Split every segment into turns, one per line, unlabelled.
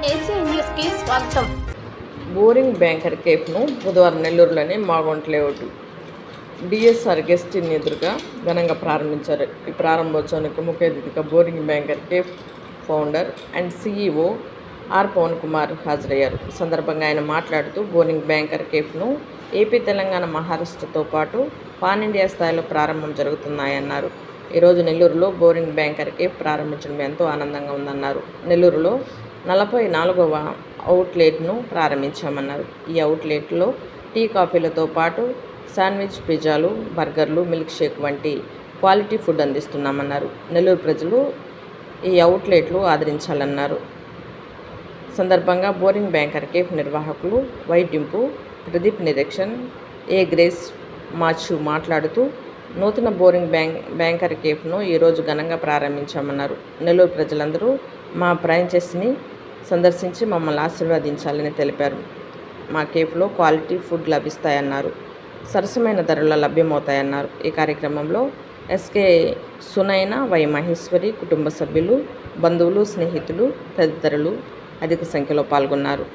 ACN న్యూస్కి స్వాగతం.
Boring banker కేఫ్ను బుధవారం నెల్లూరులోని Magunta layout DSR guest inn ఎదురుగా ఘనంగా ప్రారంభించారు. ఈ ప్రారంభోత్సవానికి ముఖ్య అతిథిగా boring banker cafe founder and CEO R Pavan Kumar హాజరయ్యారు. ఈ సందర్భంగా ఆయన మాట్లాడుతూ బోరింగ్ బ్యాంకర్ కేఫ్ను ఏపీ, తెలంగాణ, మహారాష్ట్రతో పాటు పాన్ ఇండియా స్థాయిలో ప్రారంభం జరుగుతున్నాయన్నారు. ఈరోజు నెల్లూరులో బోరింగ్ బ్యాంకర్ కేఫ్ ప్రారంభించడం ఎంతో ఆనందంగా ఉందన్నారు. నెల్లూరులో 44వ అవుట్లెట్ను ప్రారంభించామన్నారు. ఈ అవుట్లెట్లో టీ, కాఫీలతో పాటు శాండ్విచ్, పిజ్జాలు, బర్గర్లు, మిల్క్ షేక్ వంటి క్వాలిటీ ఫుడ్ అందిస్తున్నామన్నారు. నెల్లూరు ప్రజలు ఈ అవుట్లెట్లు ఆదరించాలన్నారు. సందర్భంగా బోరింగ్ బ్యాంకర్ కేఫ్ నిర్వాహకులు వైడింపు ప్రదీప్ నిరీక్షణ్, ఏ గ్రేస్ మాచు మాట్లాడుతూ నూతన బోరింగ్ బ్యాంకర్ కేఫ్ను ఈరోజు ఘనంగా ప్రారంభించామన్నారు. నెల్లూరు ప్రజలందరూ మా బ్రాంచెస్ని సందర్శించి మమ్మల్ని ఆశీర్వదించాలని తెలిపారు. మా కేఫ్లో క్వాలిటీ ఫుడ్ లభిస్తాయన్నారు. సరసమైన ధరల్లో లభ్యమవుతాయన్నారు. ఈ కార్యక్రమంలో ఎస్కే సునైన, వై మహేశ్వరి, కుటుంబ సభ్యులు, బంధువులు, స్నేహితులు తదితరులు అధిక సంఖ్యలో పాల్గొన్నారు.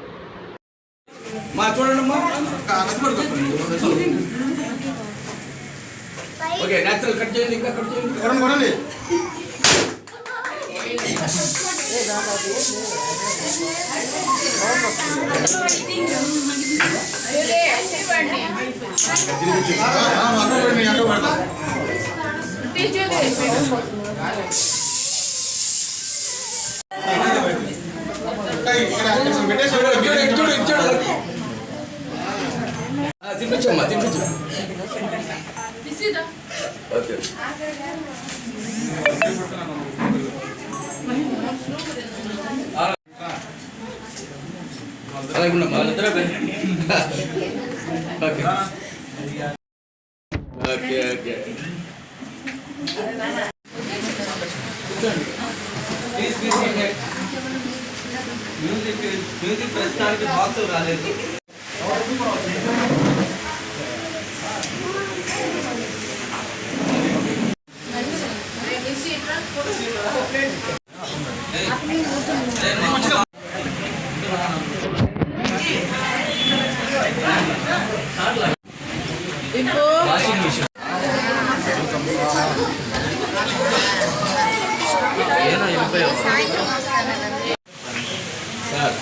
తినిపించమ్మా, తినిపించు. ఓకే. Okay okay. మ్యూజిక్ ప్రస్తుతానికి బాక్స్ రాలేదు. Sir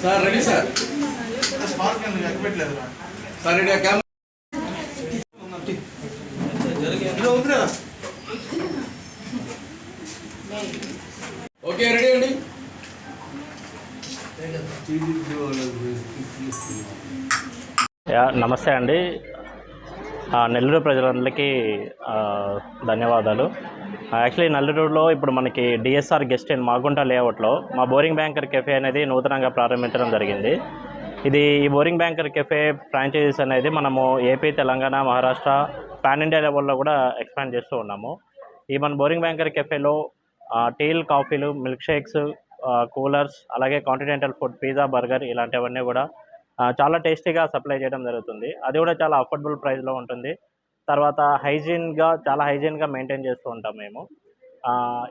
sir ready sir. Sir ready. Camera okay, ready అండి.
నమస్తే అండి. నెల్లూరు ప్రజలందరికీ ధన్యవాదాలు. యాక్చువల్లీ నెల్లూరులో ఇప్పుడు మనకి డిఎస్ఆర్ గెస్ట్ ఇన్ మాగుంట లేఅవుట్లో మా బోరింగ్ బ్యాంకర్ కెఫే అనేది నూతనంగా ప్రారంభించడం జరిగింది. ఈ బోరింగ్ బ్యాంకర్ కెఫే ఫ్రాంచైజీస్ అనేది మనము AP, Telangana, Maharashtra, pan India లెవెల్లో కూడా ఎక్స్పాండ్ చేస్తూ ఉన్నాము. ఈ మన బోరింగ్ బ్యాంకర్ కెఫేలో టీలు, కాఫీలు, మిల్క్ షేక్స్, కూలర్స్, అలాగే కాంటినెంటల్ ఫుడ్, పిజ్జా, బర్గర్ ఇలాంటివన్నీ కూడా చాలా టేస్టీగా సప్లై చేయడం జరుగుతుంది. అది కూడా చాలా అఫోర్డబుల్ ప్రైస్లో ఉంటుంది. తర్వాత చాలా హైజీన్గా మెయింటైన్ చేస్తూ ఉంటాం మేము.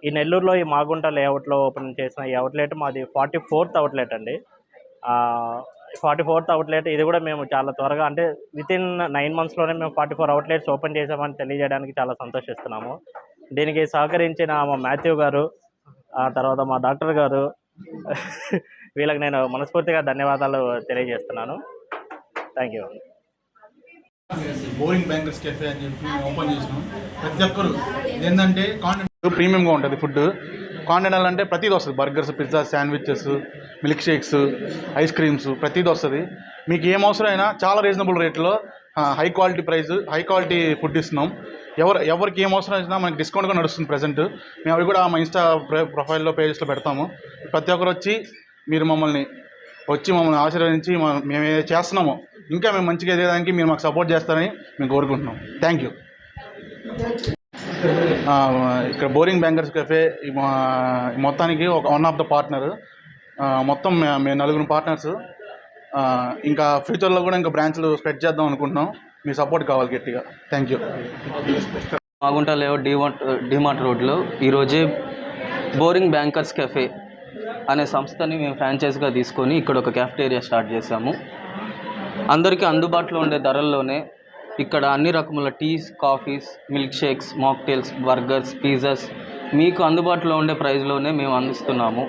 ఈ నెల్లూరులో ఈ మాగుంట లేఅవుట్లో ఓపెన్ చేసిన ఈ అవుట్లెట్ మాది 44th అవుట్లెట్ అండి. 44th outlet. ఇది కూడా మేము చాలా త్వరగా, అంటే వితిన్ 9 monthsలోనే మేము 44 అవుట్లెట్స్ ఓపెన్ చేసామని తెలియజేయడానికి చాలా సంతోషిస్తున్నాము. దీనికి సహకరించిన మా మాథ్యూ గారు, తర్వాత మా డాక్టర్ గారు, వీళ్ళకి నేను మనస్ఫూర్తిగా ధన్యవాదాలు తెలియజేస్తున్నాను. Thank you.
Boring bankers cafe అని చెప్పి ఓపెన్ చేసినాం. ప్రతి ఒక్కరు ఏంటంటే కాంటినెంటల్ ప్రీమియంగా ఉంటుంది ఫుడ్. కాంటినెంటల్ అంటే ప్రతిదీ వస్తుంది. Burgers, pizza, sandwiches, milk shakes, ice creams ప్రతిదీ వస్తుంది. మీకు ఏం అవసరమైనా చాలా రీజనబుల్ రేట్లో high quality price, high quality food ఇస్తున్నాం. ఎవరికి ఏం అవసరం వచ్చినా మనకి డిస్కౌంట్ కూడా నడుస్తుంది ప్రజెంట్. మేము అవి కూడా మా ఇన్స్టా ప్రొఫైల్లో పేజెస్లో పెడతాము. ప్రతి ఒక్కరు మీరు మమ్మల్ని ఆశీర్వదించి మేము ఏదైతే చేస్తున్నామో ఇంకా మేము మంచిగా ఎదగడానికి మీరు మాకు సపోర్ట్ చేస్తారని మేము కోరుకుంటున్నాం. Thank you. ఇక్కడ బోరింగ్ బ్యాంకర్స్ కెఫే మొత్తానికి వన్ ఆఫ్ ద పార్ట్నర్. మొత్తం మేము 4 పార్ట్నర్స్. ఇంకా ఫ్యూచర్లో కూడా ఇంకా బ్రాంచ్లు స్ప్రెడ్ చేద్దాం అనుకుంటున్నాం. మీ సపోర్ట్ కావాలి గట్టిగా. Thank you.
Magunta layout DMart రోడ్లో ఈరోజే బోరింగ్ బ్యాంకర్స్ కెఫే అనే సంస్థని మేము ఫ్రాంచైజ్గా తీసుకొని ఇక్కడ ఒక క్యాఫ్టేరియా స్టార్ట్ చేశాము. అందరికీ అందుబాటులో ఉండే ధరల్లోనే ఇక్కడ అన్ని రకముల teas, coffees, milkshakes, mocktails, burgers, pizzas మీకు అందుబాటులో ఉండే ప్రైస్లోనే మేము అందిస్తున్నాము.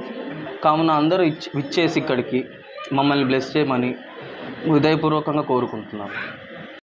కావున అందరూ ఇచ్చేసి ఇక్కడికి మమ్మల్ని బ్లెస్ చేయమని హృదయపూర్వకంగా కోరుకుంటున్నాము.